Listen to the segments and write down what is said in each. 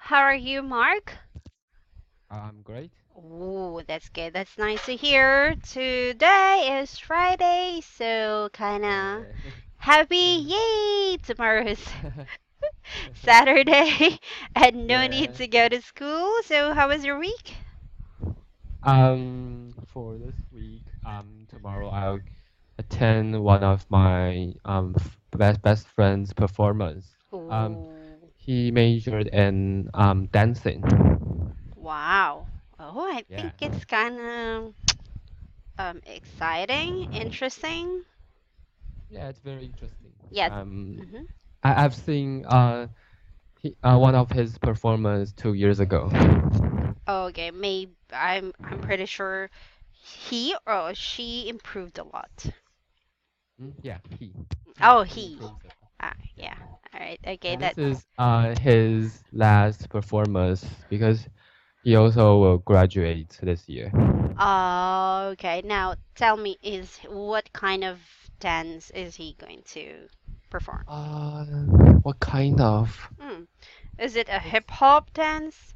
How are you, Mark? I'm great. Ooh, that's good. That's nice to hear. Today is Friday, so kinda Yeah. happy. Yay! Tomorrow is Saturday, and no need Yeah. to go to school. So, how was your week? For this week, tomorrow I'll attend one of my best friend's performance. Um, Ooh, he majored in dancing. wow. Oh, I Yeah. think it's kind of exciting, interesting. Yeah, it's very interesting. Yes. Um, Mm-hmm. I've seen one of his performance 2 years ago. Okay, maybe I'm pretty sure he or she improved a lot. Yeah, Oh, he he. improves it. Yeah. Yeah. All right. Okay, And this that's. is his last performance because he also will graduate this year. Okay. Now tell me, is what kind of dance is he going to perform? Uh, what kind of? Hmm. Is it a It's hip hop dance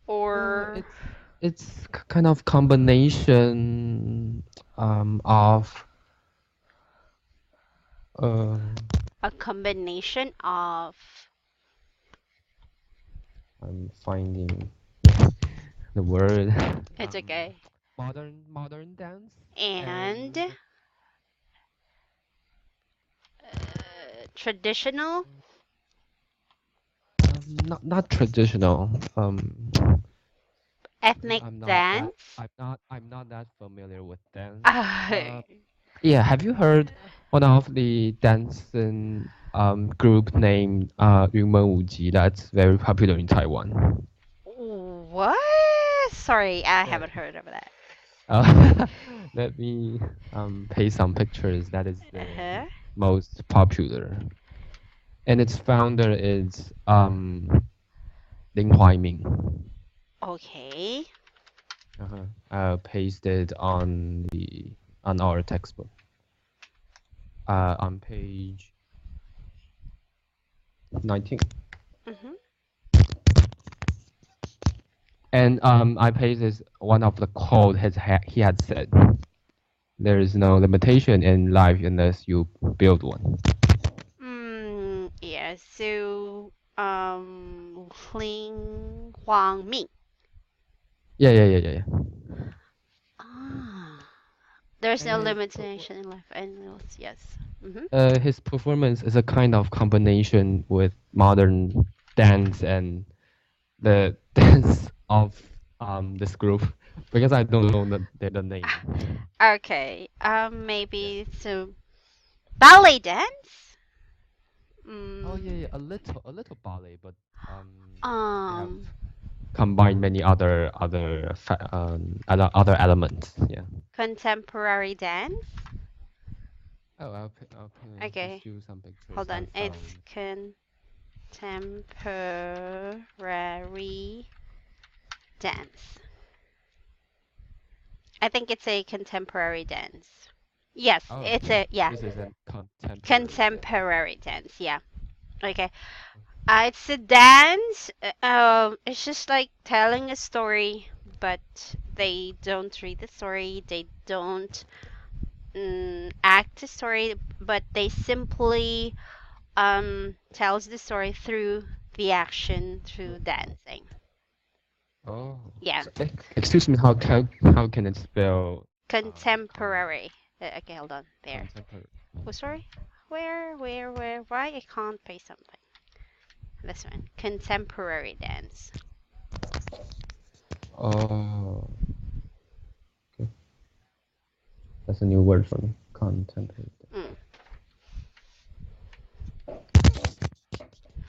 or it's kind of combination of uh a combination of? I'm finding the word It's okay. modern dance And and traditional, not traditional. Because ethnic dance. I'm not that familiar with dance. Uh, Yeah, have you heard one of the dancing group named 云门舞集 that's very popular in Taiwan? what? Sorry, I Yeah. haven't heard of that. Let me paste some pictures. That is the Uh-huh. most popular, and its founder is Lin Huaiming. Okay. I'll paste it on the on our textbook. On page 19. Mm-hmm. And I pasted one of the quote he had said. There is no limitation in life unless you build one. Yeah, so, Ling Huang Ming. Yeah. Ah, there's And no limitation in life. And yes. Mm-hmm. his performance is a kind of combination with modern dance and the dance of this group because I don't know the name. Okay. Yeah. Maybe so ballet dance? Oh Mm, yeah, a little ballet, but um, they have um, combined many other elements. Yeah. contemporary dance? Oh, I'll Okay. post you some pictures Hold I on. It's found. contemporary dance. I think it's a contemporary dance. Yes, Oh, it's a yeah, this is a contemporary dance. contemporary dance. Yeah. Okay. It's a dance. It's just like telling a story, but they don't read the story. They don't act the story, but they simply tells the story through the action, through dancing. Oh, Yeah. so, excuse me. How can it spell Contemporary. Okay, hold on. There. contemporary? Oh, sorry. Where? Why I can't pay something? This one. Contemporary dance. Oh, okay. That's a new word for me. Contemporary. Mm,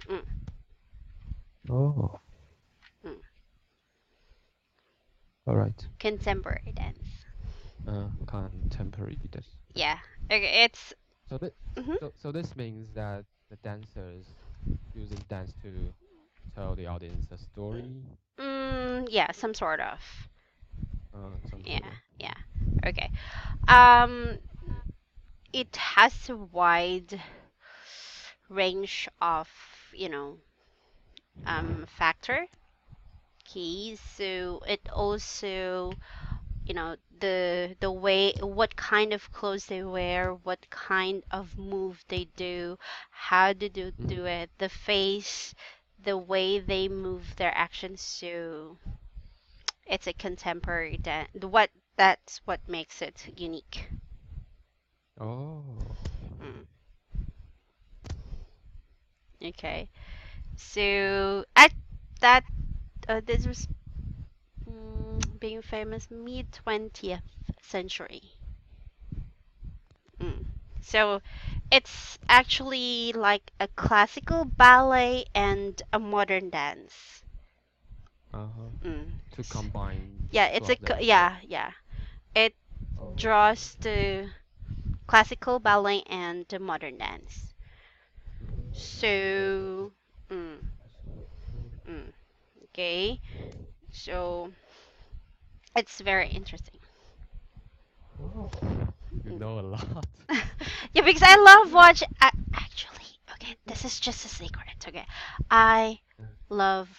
mm, Oh, mm. all right. Contemporary dance. Contemporary. This. Yeah. Okay, it's. So that Mhm. so this means that the dancers using dance to tell the audience a story, Yeah, some sort of. some Yeah, sort of. yeah. Okay. Um, it has a wide range of, you know, factor. Okay, so it also, the way, what kind of clothes they wear, what kind of move they do, how to do Mhm. it, the face, the way they move their actions. So it's a contemporary dance. That's what makes it unique. Oh. Mm, okay. So at that this was being famous mid 20th century. Mm. So it's actually like a classical ballet and a modern dance. Uh-huh. Mm. To combine Yeah, two it's of them. yeah. It Oh. draws the classical ballet and the modern dance. So, mm, mm, okay. So it's very interesting. Oh. You know a lot. Yeah, because I love watch. Actually, okay, this is just a secret. Okay, I love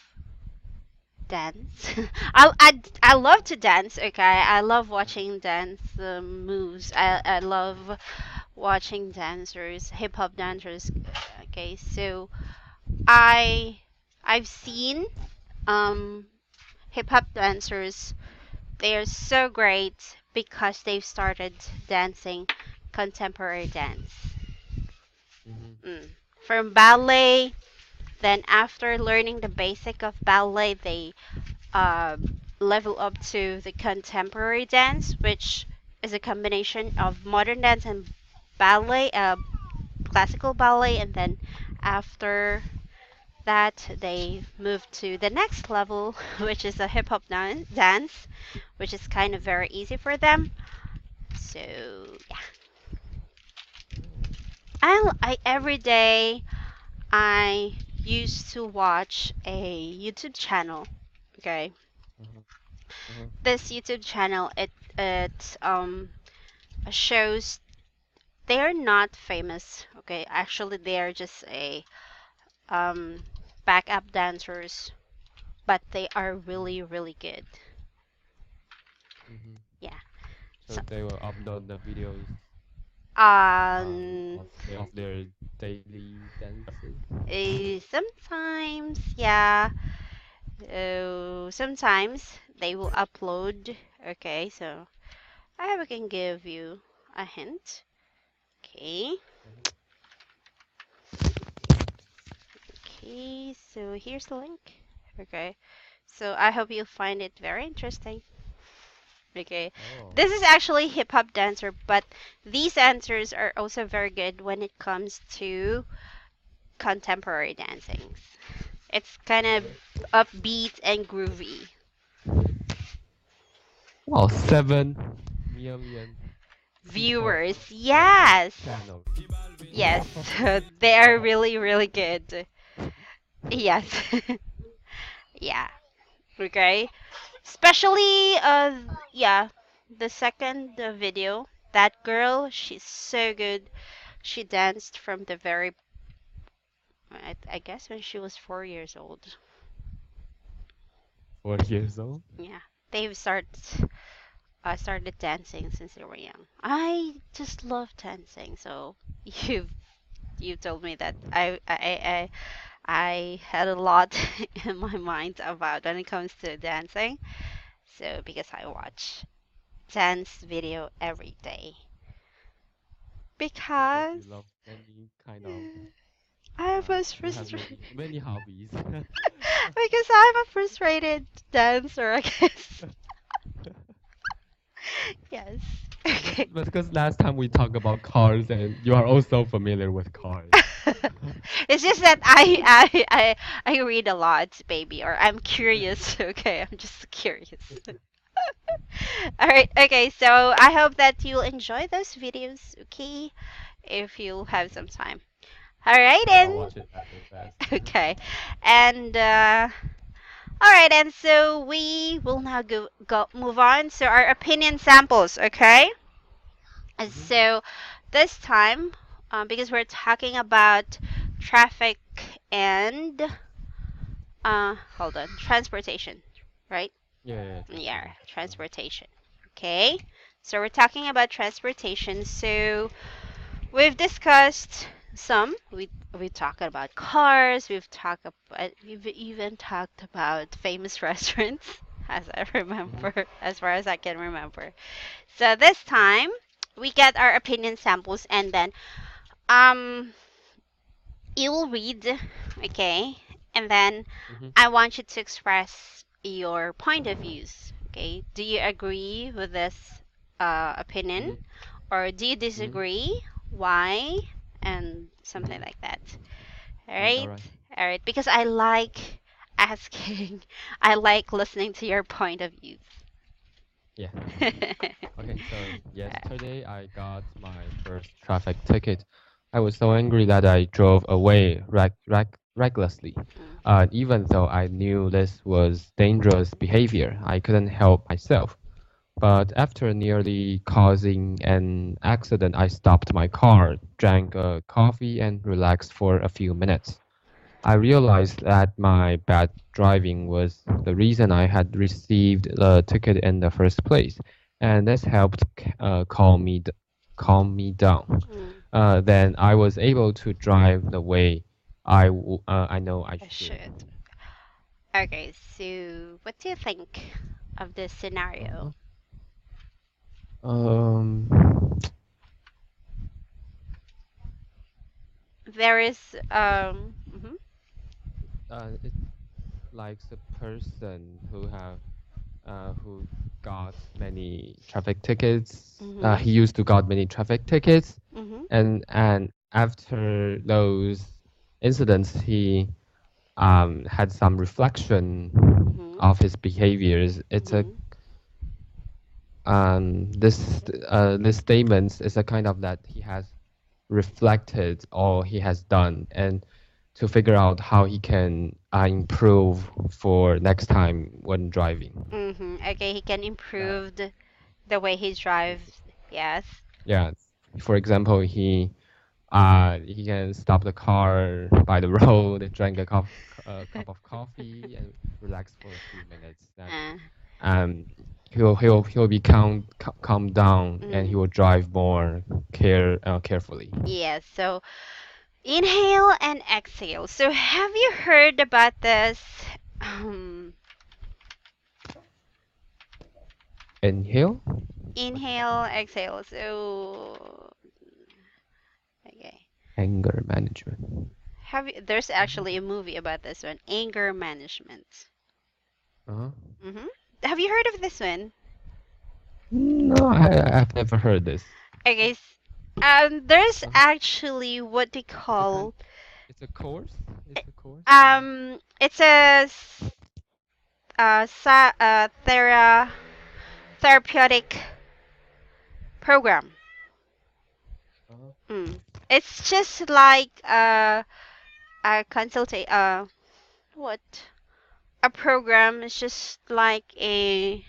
dance. I love to dance. Okay, I love watching dance moves. I love watching dancers, hip hop dancers. Okay, so I I've seen um hip hop dancers. They are so great because they've started dancing contemporary dance. Mm-hmm. Mm. From ballet, then after learning the basic of ballet, they uh, level up to the contemporary dance, which is a combination of modern dance and ballet, classical ballet, and then after that they move to the next level, which is a hip hop dance, which is kind of very easy for them. So yeah, I every day I used to watch a YouTube channel. Okay, Uh-huh. Uh-huh. this YouTube channel it shows they're not famous. Okay, actually they are just a um backup dancers, but they are Mm-hmm. really good. Mm-hmm. Yeah. So So they will upload the videos um of their daily dances. sometimes yeah. Sometimes they will upload. Okay, so I can give you a hint. Okay. Uh-huh. Okay, so here's the link. Okay. So I hope you find it very interesting. Okay. Oh. This is actually hip hop dancer, but these dancers are also very good when it comes to contemporary dancing. It's kind of Uh-huh. upbeat and groovy. Wow, 7 million people Viewers, for this yes. channel. Yes. They are Wow. really good. Yes. Yeah. Okay. Especially yeah, the second video, that girl, she's so good. She danced from the very I guess when she was 4 years old. 4 years old. Yeah. They've started dancing since they were young. I just love dancing, so you you told me that I had a lot in my mind about when it comes to dancing. So because I watch dance video every day. Because you Because love many kind of I was you have frustrated. many hobbies. Because I'm a frustrated dancer, I guess. Yes. because Okay. because last time we talked about cars and you are also familiar with cars. It's just that I read a lot, baby, or I'm curious. Okay, I'm just curious. All right. Okay. So I hope that you'll enjoy those videos. Okay, if you'll have some time. All right, Yeah, I'll and watch it after fast. okay, and all right, and so we will now go move on. So our opinion samples. Okay. And Hmm. so this time, because we're talking about traffic and Hold on. Transportation, right? Yeah, yeah, Yeah, transportation. transportation. Okay. So we're talking about transportation. So we've discussed some. We talked about cars. We've even talked about famous restaurants, as I Mm-hmm. remember, as far as I can remember. So this time we get our opinion samples, and then um you will read, okay, and then Mm-hmm. I want you to express your point of views. Okay, do you agree with this opinion, Mm-hmm. or do you Mm-hmm. disagree? Why? And something Mm-hmm. like that. All All right, right. all right. Because I like asking, I like listening to your point of views. Yeah. Okay, so yesterday I got my first traffic ticket. I was so angry that I drove away recklessly. Mm, Even though I knew this was dangerous behavior, I couldn't help myself. But after nearly causing an accident, I stopped my car, drank a coffee, and relaxed for a few minutes. I realized that my bad driving was the reason I had received the ticket in the first place, and this helped calm me down. mm, Then I was able to drive the way I know I I should. should. Okay, so what do you think of this scenario? Uh-huh. Um, There is mhm, it's like a person who got many traffic tickets. mhm, He used to got many traffic tickets, mhm, and after those incidents, he had some reflection mhm, of his behaviors. It's a mhm, this statement is a kind of that he has reflected all he has done and to figure out how he can improve for next time when driving. mhm. Okay, he can Uh, improve the way he drives. Yes. yeah, for example, he can stop the car by the road, drink a cup of coffee, and relax for a few minutes. Then Uh, um, he'll be calm down, and he mm, will drive more carefully. yes. So inhale and exhale. So have you heard about this? Um, Inhale. What's that? inhale, exhale. So okay. Anger management. There's Mhm. actually a movie about this one, anger management. Uh-huh. Hmm. Have you heard of this one? No, I've never heard this. Okay, there's Uh-huh. actually what they It's a kind. call It's a course. It's a course or. it's a therapeutic program. Uh-huh. Mm. It's just like a what a program is just like a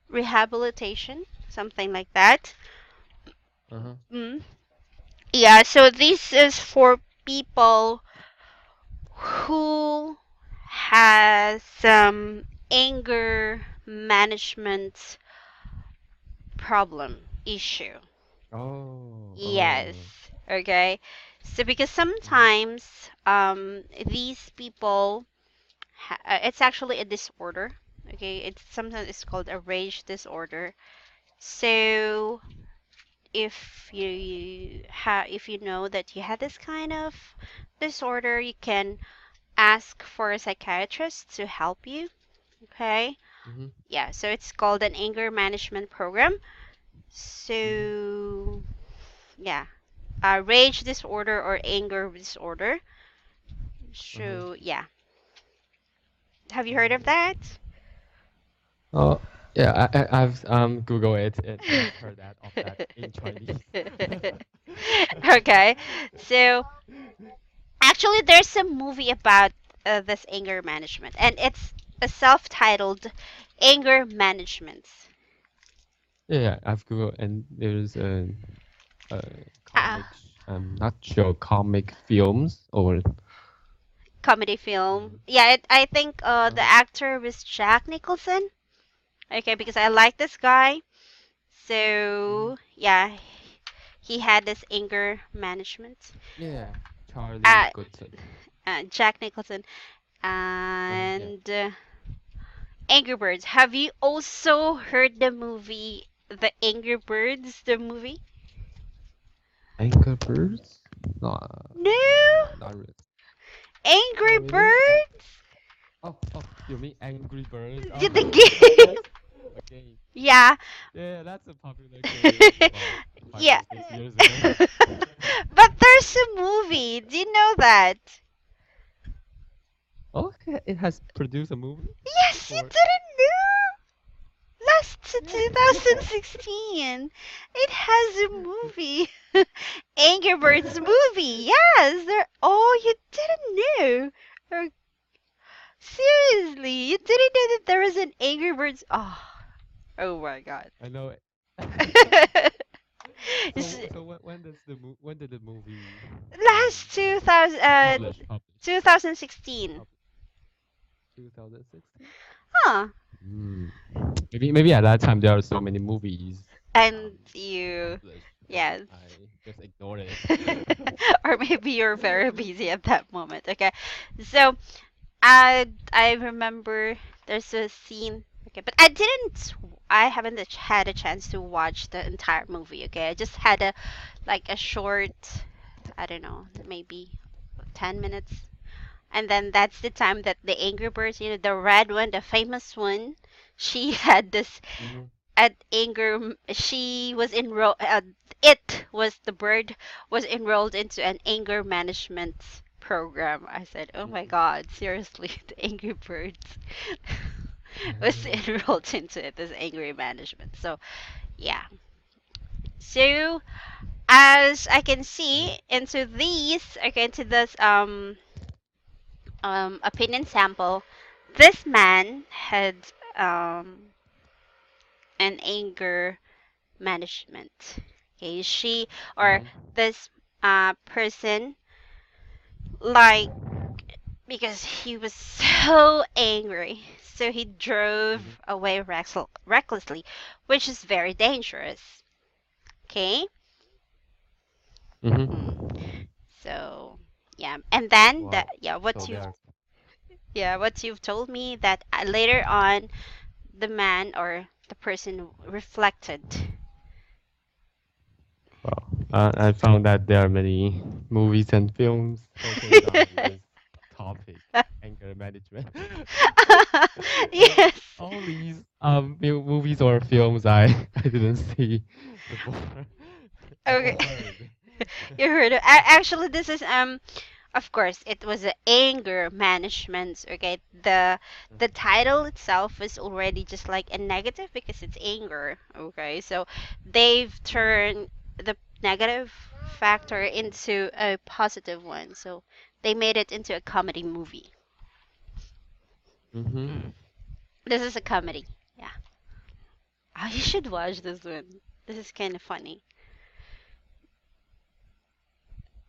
rehabilitation, something like that. Uh-huh. Mm. Yeah, so this is for people who has some anger management problem issue. Oh. Yes. Oh. Okay. So because Mhm. sometimes these people it's actually a disorder. Okay, it's sometimes it's called a rage disorder. So if you know that you had this kind of disorder, you can ask for a psychiatrist to help you. Okay. Mhm. Yeah, so it's called an anger management program. Mhm. So yeah, rage disorder or anger disorder. Uh-huh. So yeah, have you heard of Oh. that? Oh. Yeah, I've Google it and I've heard that of that in Chinese. Okay, so actually, there's a movie about this anger management, and it's a self-titled anger management. Yeah, yeah, I've Googled and there's a Uh, comic, not sure, comic films or. comedy Mm-hmm. film. Yeah, I think the Oh, actor was Jack Nicholson. Okay, because I like this guy. mm-hmm. So yeah, he had this anger management. Yeah, Charlie Uh, Goodson. Jack Nicholson Yeah. and Angry Birds. Have you also heard the movie The Angry Birds? The movie? Anchor Birds? No, No, not really. Angry Not really. Birds. Oh, you mean Angry Birds? Oh, The that's game. a game. Yeah. Yeah, that's a popular game about five Yeah. or 6 years ago. But there's a movie. Do you know that? Oh, it has produced a movie Yes, you for. didn't know. Last to Yeah. 2016. It has a movie. Angry Birds movie. Yes, there. Oh, you didn't know. Oh, seriously, you didn't know that there was an Angry Birds. Oh, oh my God. I know it. It's So when did the movie last 2000, publish 2016. 2016? Huh. Hmm. Maybe at that time there are so many movies And you, published and yes. I just ignored it. Or maybe you're very busy at that moment. Okay. So I remember there's a scene. Okay, but I haven't had a chance to watch the entire movie. Okay, I just had a like a short, I don't know, maybe 10 minutes. And then that's the time that the Angry Birds, the red one, the famous one, she had this Mhm. at anger. She was enrolled. It was the bird was enrolled into an anger management program. I said, "Oh my Mhm. God, seriously, the Angry Birds was enrolled into it, this angry management." So yeah. So as I can see into these, okay, into this opinion sample, this man had um an anger management. Okay, she or Mhm. this person, like, because he was so angry, so he Mhm. drove away recklessly, which is very dangerous. Okay. Mm. Mhm. So yeah, and then Wow. So what they you've are. told me that later on the man or the person reflected. Well, I found that there are many movies and films focused on this topic, anger management. Yes. All these movies or films I didn't see before or Okay. heard. You heard it. Actually, this is of course it was a anger management. Okay, the title itself is already just like a negative because it's anger. Okay, so they've turned the negative factor into a positive one. So they made it into a comedy movie. Mm-hmm. Mm. This is a comedy. Yeah. Oh, you should watch this one. This is kind of funny.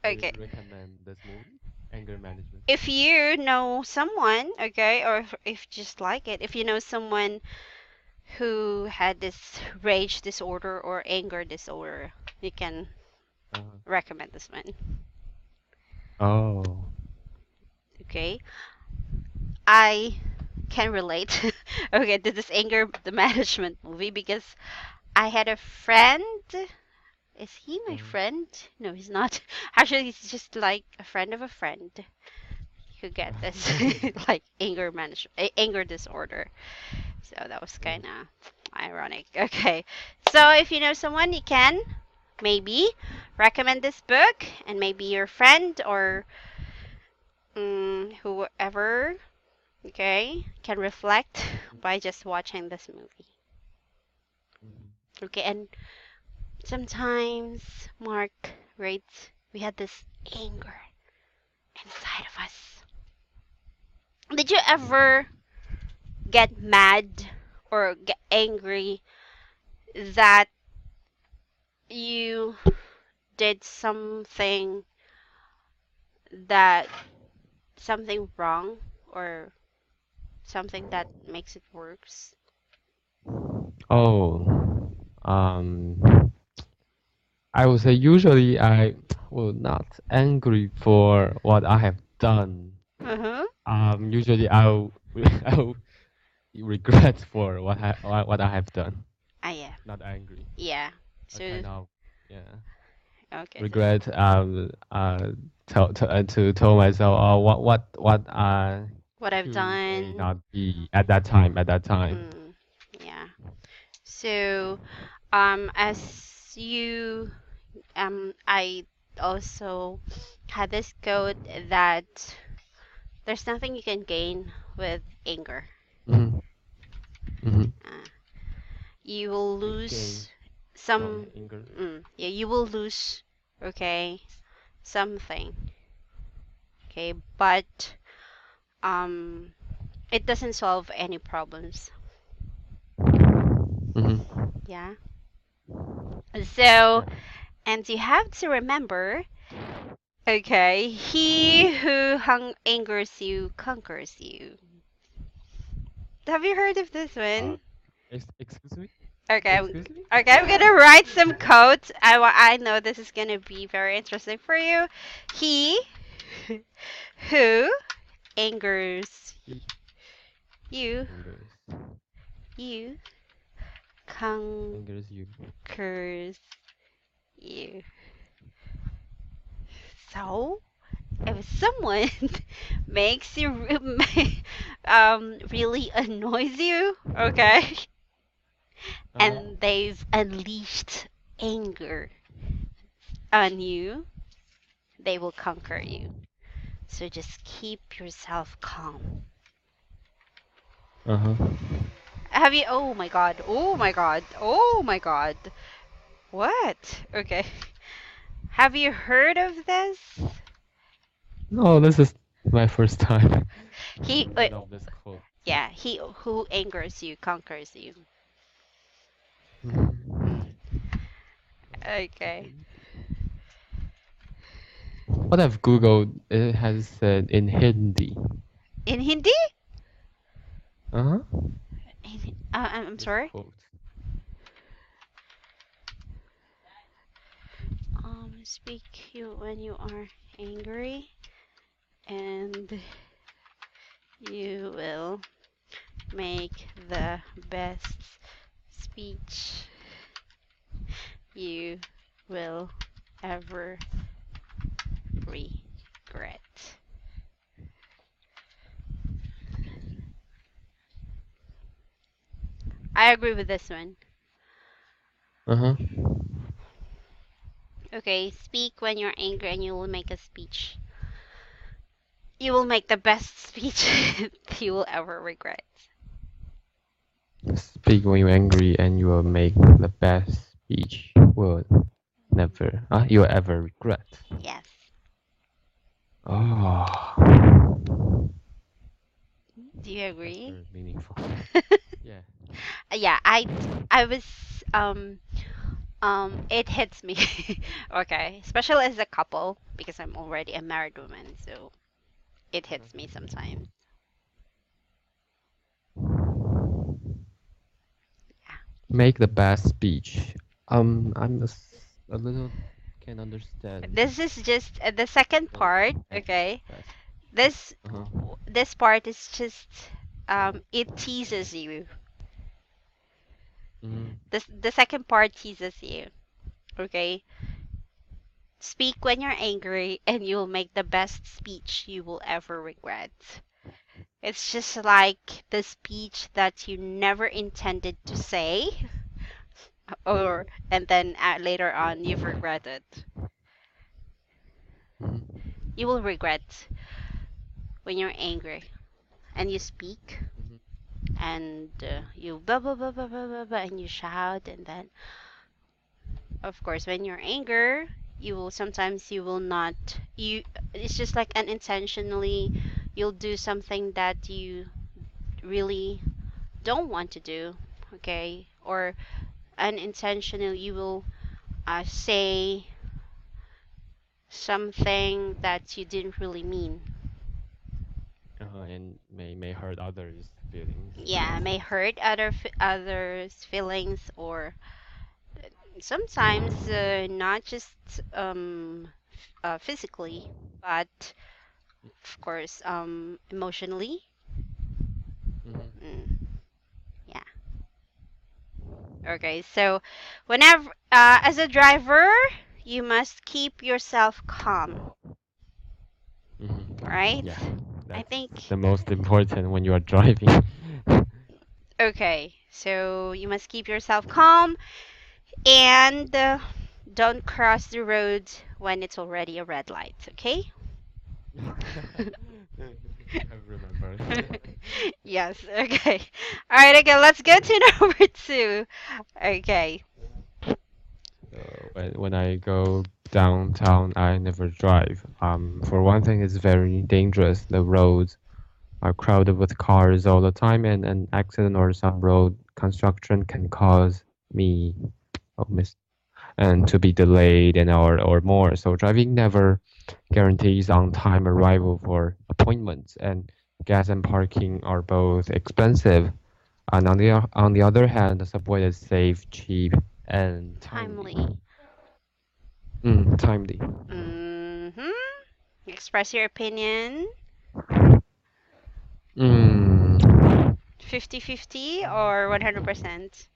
Do you Okay. recommend this movie, Anger Management? If you know someone, okay, or if you just like it, if you know someone who had this rage disorder or anger disorder, you can Uh-huh. recommend this one. Oh. Okay, I can relate. Okay, to this anger the management movie because I had a friend. Is he my Uh-huh. friend? No, he's not. Actually, he's just like a friend of a friend who get this like anger disorder. So that was Mhm. kind of ironic. Okay, so if you know someone, you can maybe recommend this book, and maybe your friend or whoever, okay, can reflect by just watching this movie. Mhm. Okay, and sometimes, Mark, right, we had this anger inside of us. Did you ever get mad or get angry that you did something that something wrong or something that makes it worse? Oh, I would say usually I will not angry for what I have done. Uh-huh. Usually I'll I'll regret for what I have done. Ah, yeah. Not angry. Yeah. A So, kind of, yeah, okay. So, regret. To tell myself, oh, what what I've should may done. not be at that time. At that time. Mm, yeah. So, as you, I also had this quote that there's nothing you can gain with anger. Mm-hmm. Mm-hmm. Uh, you will Gain lose from some, anger. yeah, you will lose, okay, something, okay, but um, it doesn't solve any problems. Mm-hmm. Yeah. So, Yeah. and you have to remember, okay, he who angers you conquers you. Have you heard of this Uh, one? excuse me. Okay, Excuse me. I'm gonna write some quotes. I know this is gonna be very interesting for you. He who angers He you, angers you angers you. conquers you. So, if someone makes you really annoys you, okay, Uh-huh. and they've unleashed anger on you, they will conquer you. So just keep yourself calm. Uh-huh. Have you? Oh my god. Oh my god. Oh my god. What? Okay. Have you heard of this? No, this is my first time He, heard wait, of this quote. yeah, he who angers you conquers you. Mhm. Okay. What I've googled, it has said in Hindi. In Hindi? Uh-huh. I'm This sorry. quote. Speak you when you are angry, and you will make the best speech you will ever regret. I agree with this one. Uh-huh. Okay, speak when you're angry and you will make a speech. You will make the best speech you will ever regret. Speak when you're angry and you will make the best speech you will you will ever regret. Yes. Oh, Do you that's agree? very meaningful. Yeah. Yeah, I was it hits me. Okay, especially as a couple because I'm already a married woman, so it hits me Uh-huh. sometimes. Yeah. Make the best speech. I'm a little can understand This is just the second what part, make okay? best speech. This Uh-huh. this part is just it teases you. Mm-hmm. The second part teases you, okay? Speak when you're angry and you'll make the best speech you will ever regret. It's just like the speech that you never intended to say, or and then later on you've regretted. Mm-hmm. You will regret when you're angry and you speak Mm-hmm. and you blah blah blah blah blah blah blah and you shout, and then of course when you're angry you will sometimes you will not you it's just like unintentionally you'll do something that you really don't want to do, okay, or unintentionally you will say something that you didn't really mean. and may hurt others' feelings. Yeah, may hurt others' feelings, or sometimes not just physically, but of course emotionally. Hmm. Mm, yeah. Okay, so whenever as a driver, you must keep yourself calm, Hmm. right? Yeah, I that's think. the most important when you are driving. Okay, so you must keep yourself calm and don't cross the road when it's already a red light, okay? I remember. Yes, okay. All right, okay, let's go to number two. Okay. So when I go downtown, I never drive. For one thing, it's very dangerous. The roads are crowded with cars all the time, and an accident or some road construction can cause me a miss and to be delayed an hour or more. So driving never guarantees on-time arrival for appointments, and gas and parking are both expensive. And on the other hand, the subway is safe, cheap, and timely. Timely. Timely. Mm-hmm. Express your opinion. Mm, 50-50 or 100%?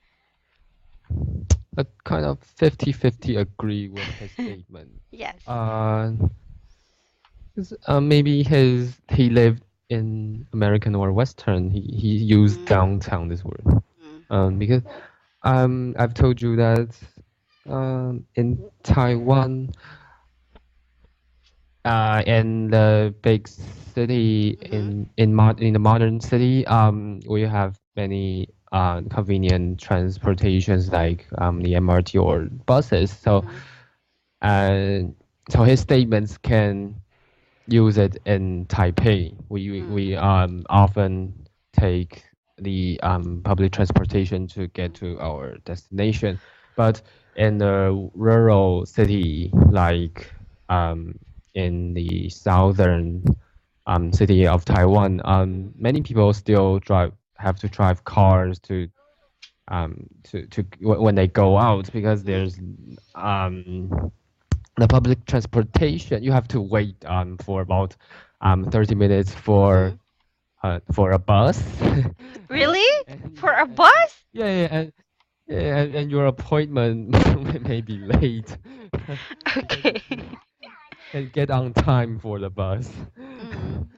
I kind of 50-50 agree with his statement. Yes. Uh, maybe he lived in American or Western. He used Mm, downtown this word. mm, Because I've told you that in Taiwan, in the big city mm-hmm, in the modern city, we have many convenient transportations like the MRT or buses. mm-hmm, Uh, so his statements can use it in Taipei. mm, We often take the public transportation to get mm, to our destination, but in the rural city, like in the southern city of Taiwan, mm, many people still have to drive cars when they go out because mm, there's the public transportation, you have to wait for about 30 minutes mm. for a bus. Really? For Yeah, a bus? and your appointment may be late because Okay. you can get on time for the bus.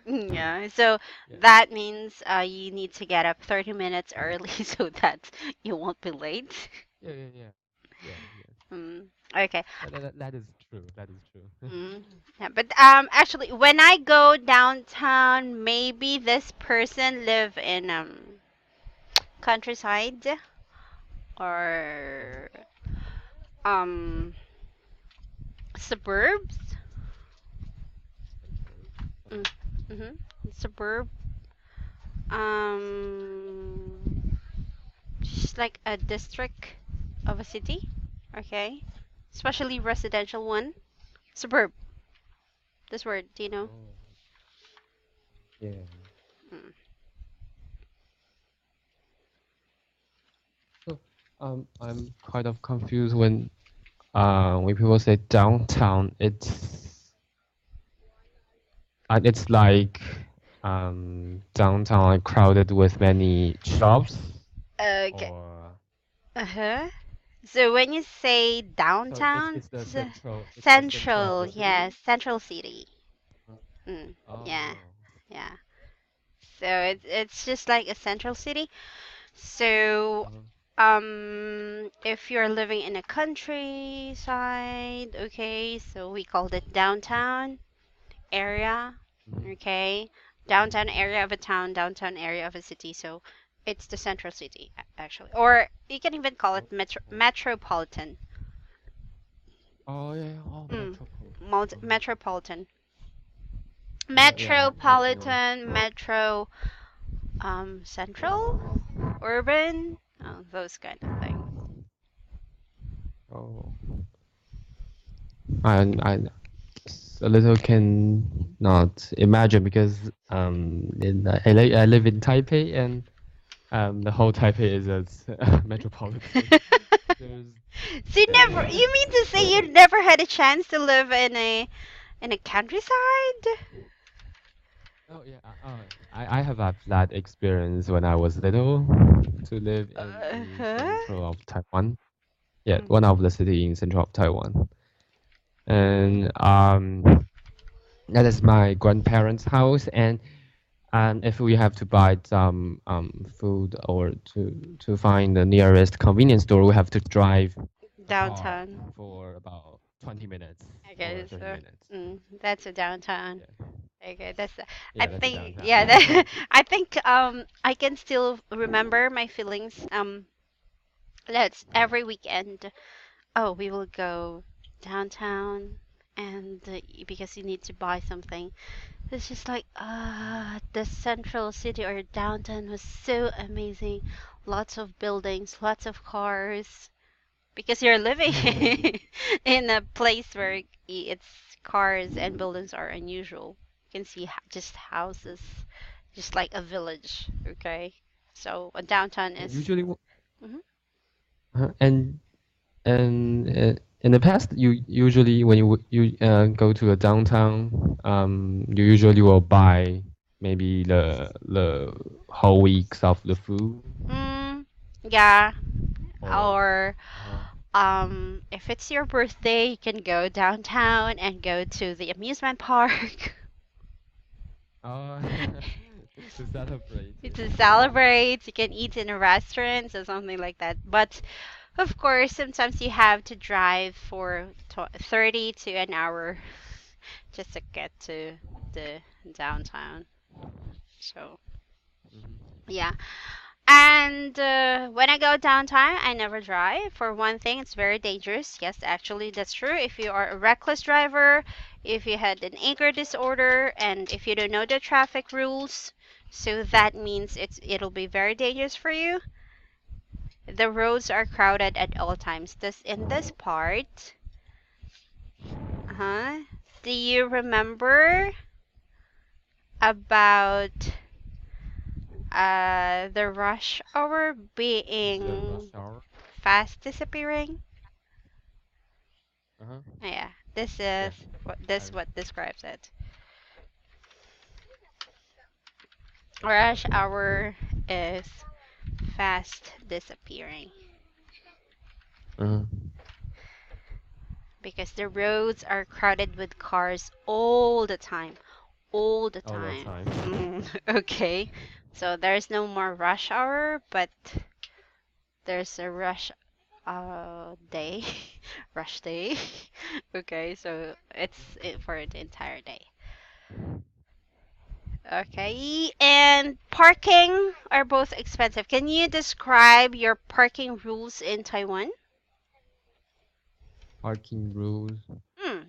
Yeah. So Yeah, that means you need to get up 30 minutes early so that you won't be late. yeah, yeah, yeah, yeah, yeah. Mm, okay. That is true. That is true. Mm. Yeah, but actually when I go downtown, maybe this person live in countryside or um suburbs. Mm, mm-hmm. Suburb. Um, just like a district of a city. Okay. Especially residential one. Suburb. This word, do you know? Oh, yeah. Mm. So I'm kind of confused when people say downtown, it's like downtown like crowded with many shops Okay. or Uh-huh. So when you say so downtown, it's the central of central, the city. yes, central city. Uh, Mm, yeah, Oh. yeah. So it's just like a central city. So Uh, if you're living in a countryside, okay, so we called it downtown area, mhm, okay, downtown area of a town, downtown area of a city. So it's the central city actually, or you can even call it oh, oh, metropolitan. oh yeah, oh Mm, metropolitan. metropolitan. Yeah, yeah, I know. Metropolitan, metro, central, urban, those kind of things. Oh, I a little can not imagine because I live in Taipei and the whole Taipei is a metropolitan. There's So you never, uh, you mean to say you never had a chance to live in a countryside? oh yeah I have had that experience when I was little to live in the Uh-huh. central of Taiwan. Yeah, one Mm. of the city in central of Taiwan, and that is my grandparents' house. And if we have to buy some food or to find the nearest convenience store, we have to drive a car Downtown. for about 20 minutes or Okay, 30 so minutes. that's a downtown. Yeah, Okay, that's I yeah, that's a think downtown. yeah that, I think I can still remember my feelings. Let's every weekend. Oh, we will go downtown, and because you need to buy something. It's just like the central city or downtown was so amazing. Lots of buildings, lots of cars. Because you're living in a place where it's cars and buildings are unusual. You can see just houses, just like a village. Okay, so a downtown And is. usually, Mhm. and in the past, you usually when you go to a downtown, you usually will buy maybe the whole weeks of the food Mm, yeah, or or uh, if it's your birthday, you can go downtown and go to the amusement park uh, to celebrate it. to celebrate. You can eat in a restaurant or something like that. But of course, sometimes you have to drive for 30 to an hour just to get to the downtown. So, Mhm. yeah. And when I go downtown, I never drive. For one thing, it's very dangerous. Yes, actually, that's true. If you are a reckless driver, if you had an anger disorder, and if you don't know the traffic rules, so that means it'll be very dangerous for you. The roads are crowded at all times. This in this part, huh? Do you remember about the rush hour The being rush hour. fast disappearing? Uh-huh. Yeah, this Yeah. is I, what describes it. Rush hour is fast disappearing uh, because the roads are crowded with cars all the time. All the all the time. time. Okay. So there's no more rush hour, but there's a rush day. Rush day. Okay, so it's it for the entire day. Okay, and parking are both expensive. Can you describe your parking rules in Taiwan? Parking rules. Hmm.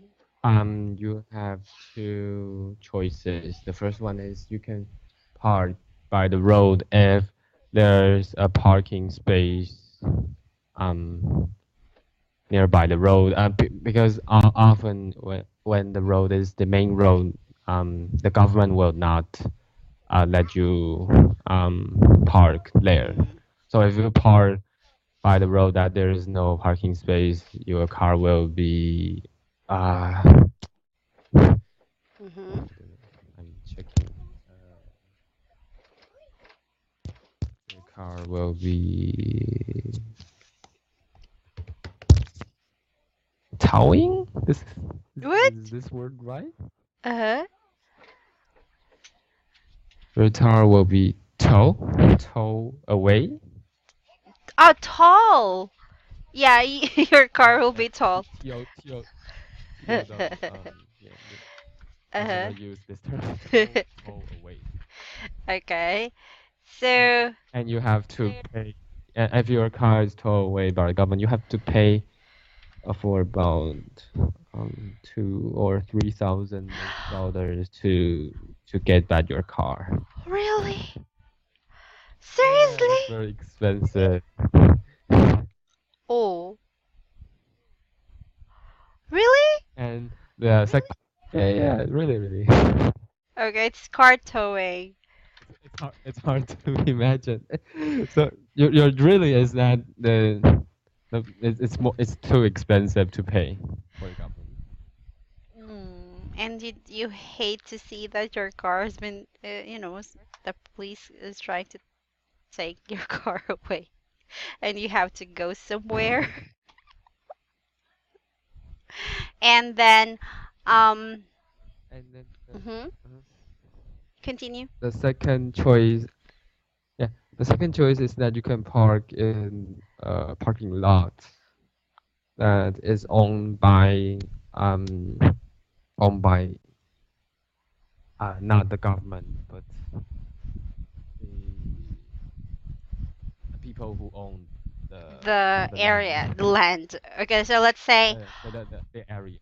You have two choices. The first one is you can park by the road if there's a parking space um nearby the road. Because often when the road is the main road, the government will not let you park there. Mm, So if you park by the road that there is no parking space, your car will be uh mm-hmm. I don't know. I'm checking. Your car will be towing. Is What? this word right? Uh-huh. Your car will be tow away. Oh, tall. Yeah, your car will Yeah. be tall. T O yeah. I never Uh-huh. use this term. Tow away. Okay. And So, and you have to pay. If your car is towed away by the government, you have to pay for about 2 or 3 thousand NT dollars to get back your car. really? Yeah, that's Seriously? very expensive. Oh, really? And the second Yeah, yeah, really, really. Okay, it's car towing. It's hard to imagine. So your really is that it's too expensive to pay for the government. And you hate to see that your car has been, the police is trying to take your car away, and you have to go somewhere. And then, um, And then mhm, uh, continue. the second choice, yeah, the second choice is that you can park in a parking lot that is um owned by not the government but the people who own The the area, land. the land. Okay, so let's say The area,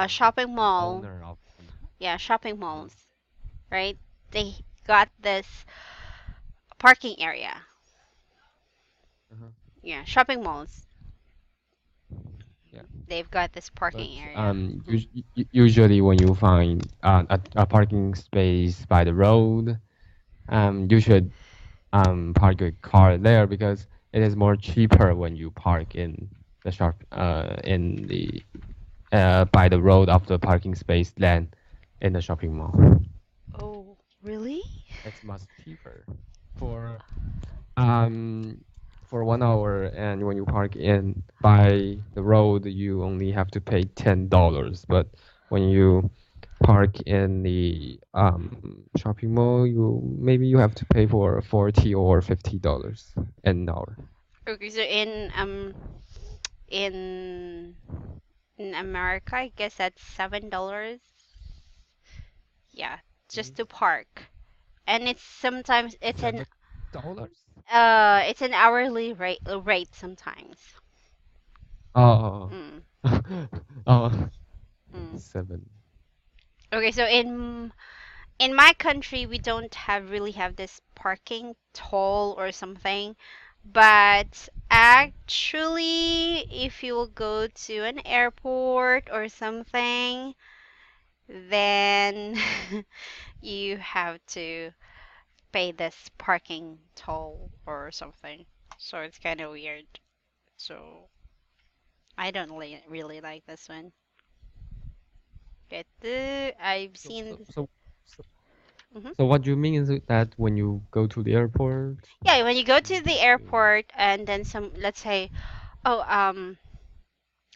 shopping the mall. owner of the land. Yeah, shopping Uh-huh. malls, right? They got this parking area. Uh-huh. Yeah, shopping malls. Yeah, They've got this but parking area. Mhm. usually when you find a parking space by the road, you should park your car there because it is more cheaper when you park in the shop in the by the road of the parking space than in the shopping mall. Oh, really? It's much cheaper for um for 1 hour, and when you park in by the road, you only have to pay $10. But when you park in the shopping mall, you have to pay for $40 or $50 an hour. Okay, so in in America, I guess that's $7. Yeah, just Mhm. to park. And it's sometimes $7. it's an hourly rate sometimes. Oh, Mm, oh, mm. seven. Okay, so in my country we don't really have this parking toll or something, but actually if you will go to an airport or something, then you have to pay this parking toll or something. So it's kind of weird. So I don't really like this one. But I've So, seen. so, so, so, Mhm. so what you mean is that when you go to the airport, Yeah, when you go you to the have to. airport and then let's say, oh,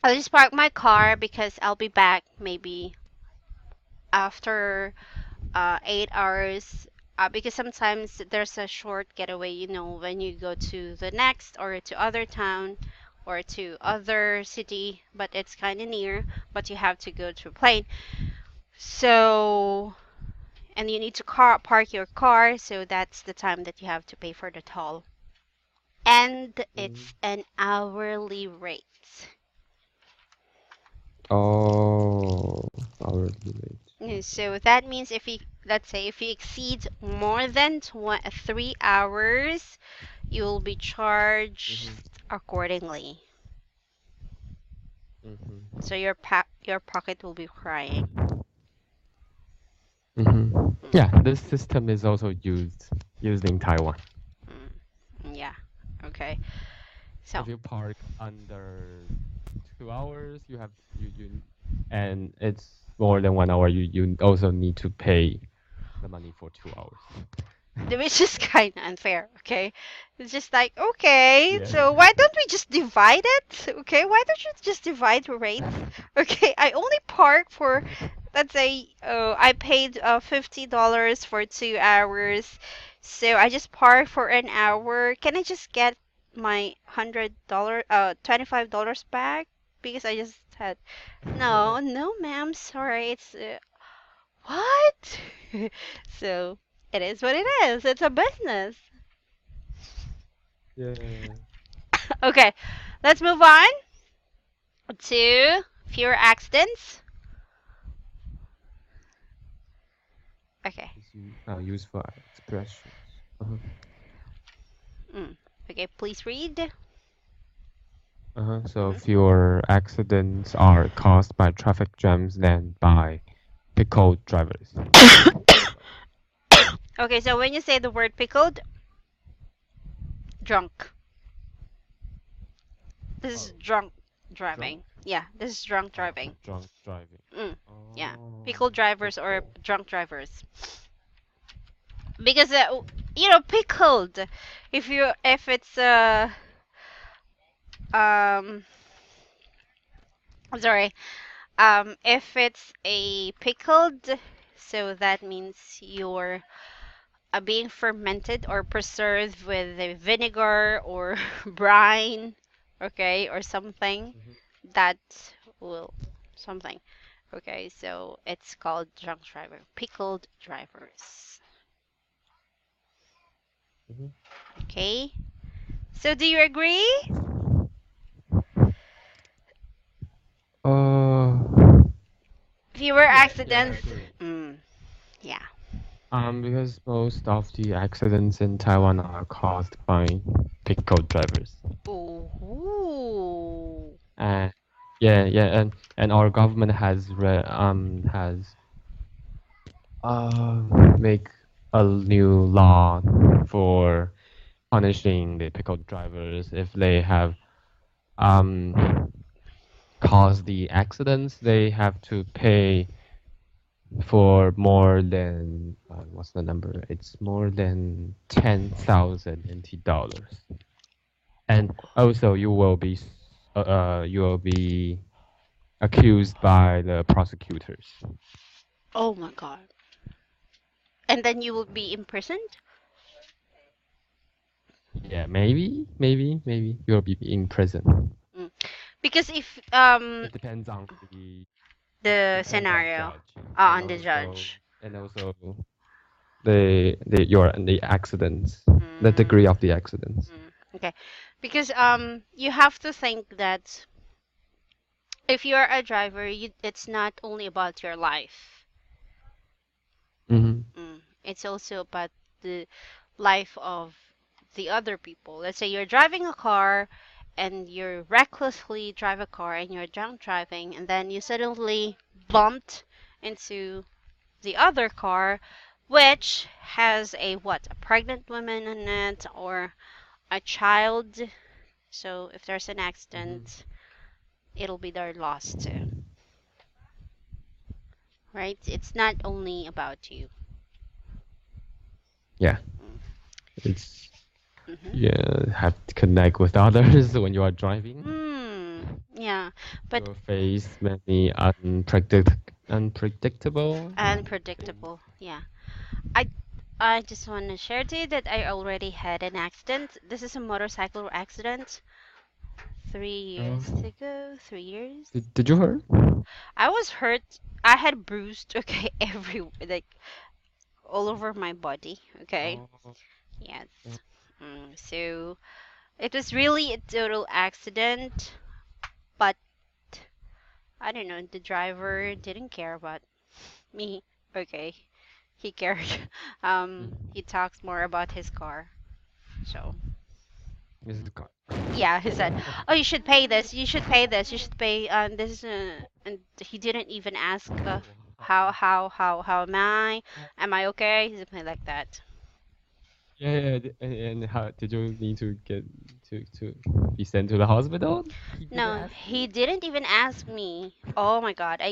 I'll just park my car because I'll be back maybe after 8 hours. Because sometimes there's a short getaway, when you go to the next or to other town or to other city, but it's kind of near, but you have to go to a plane. So, and you need to park your car, so that's the time that you have to pay for the toll. And Mhm. it's an hourly rate. Oh, hourly rate. So that means if you, let's say, if you exceed more than 3 hours, you'll be charged Mm-hmm. accordingly. Mm-hmm. So your pocket will be crying. Mm-hmm. Mm, Yeah, this system is also used in Taiwan. yeah. Okay. So If you park under 2 hours, and it's more than 1 hour, you also need to pay the money for 2 hours. which is kind of unfair, okay? It's just like, okay, Yeah. so why don't we just divide it? Okay, why don't you just divide the rates? Okay, I only park for, let's say, I paid $50 for 2 hours, so I just park for an hour. Can I just get my $25 back? Because I just had, no, no, ma'am, sorry, it's what? So it is what it is. It's a business. Yeah. Okay, let's move on to fewer accidents. Okay. Useful expressions. Uh-huh. Mm. Okay, please read. Uh-huh. So Hmm. fewer accidents are caused by traffic jams than by pickle drivers. Okay, so when you say the word pickled, drunk. This is Oh, drunk drunk? driving. Yeah, this is drunk Oh, driving. drunk driving. Mm, yeah, Oh, pickled drivers or pickle. drunk drivers. Because pickled. If it's um I'm sorry, if it's a pickled, so that means you're being fermented or preserved with a vinegar or brine, okay, or something Hmm. that will something. Okay, so it's called drunk driver, pickled drivers. Hmm. Okay, so do you agree? Uh, Fewer yeah, I accidents. agree. Yeah. Because most of the accidents in Taiwan are caused by pickle drivers. Ooh. And yeah, yeah, and our government has uh make a new law for punishing the pickle drivers if they have um caused the accidents. They have to pay for more than what's the number? It's more than 10,000 NT dollars. And also you will be accused by the prosecutors. Oh my God. And then you will be imprisoned? Yeah, maybe you'll be in prison. Mm. Because if It depends on the the depends on the scenario judge, on the judge. and also the accidents, the Mm, degree of the accidents. okay. Because you have to think that if you're a driver, it's not only about your life. Mm-hmm. It's also about the life of the other people. Let's say you're driving a car and you're recklessly drive a car and you're drunk driving and then you suddenly bumped into the other car which has a what? A pregnant woman in it or a child. So if there's an Mm-hmm. accident, it'll be their loss too, right? It's not only about you. Yeah, Mm. it's Mm-hmm. yeah have to connect with others when you are driving. Yeah, You but will face many unpredictable things. unpredictable. Yeah. I I just want to share to you that I already had an accident. This is a motorcycle accident 3 years Oh, ago. 3 years. did you hurt? I was hurt. I had bruised. Okay, like all over my body. Okay. Oh, Yes. oh. So it was really a total accident, but I don't know. The driver didn't care about me. Okay. He cared. He Mhm. talks more about his car. So This is car. yeah, he said, "Oh, you should pay this. You should pay this. You should pay this." And he didn't even ask, Wow. how am I? Am I okay? Something like that. Yeah, yeah. And how did you need to get to be sent to the hospital? He didn't No, ask he you. didn't even ask me. Oh my God, I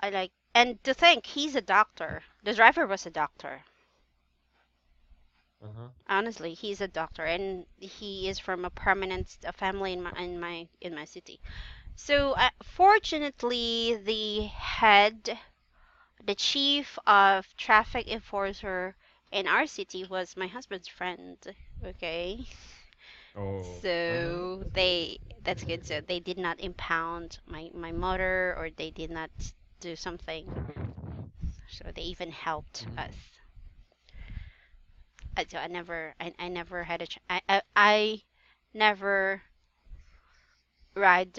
like, and to think he's a doctor. The driver was a doctor. Uh-huh. Honestly, he's a doctor, and he is from a prominent family in my city. So, fortunately, the chief of traffic enforcer in our city was my husband's friend. Okay, Oh. Uh-huh. so that's good. So they did not impound my motor, or they did not do something. So they even helped Mhm. us. So I never had I never drive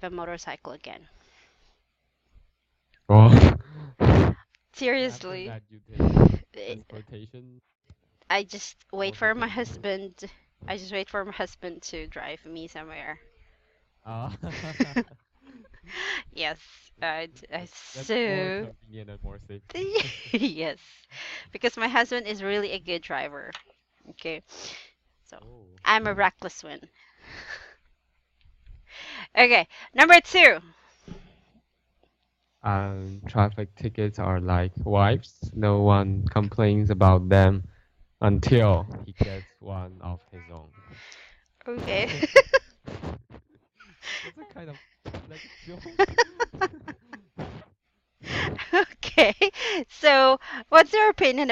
a motorcycle again. Oh. After Seriously. that, you take transportation. I just wait Or for my because husband. I just wait for my husband to drive me somewhere. uh, Yes. That's more So convenient and more safety. yes, because my husband is really a good driver. Okay, so Oh. I'm a reckless one. Okay, number two. Traffic tickets are like wives. No one complains about them until he gets one of his own. Okay. That's a kind of like a joke. Okay. So, what's your opinion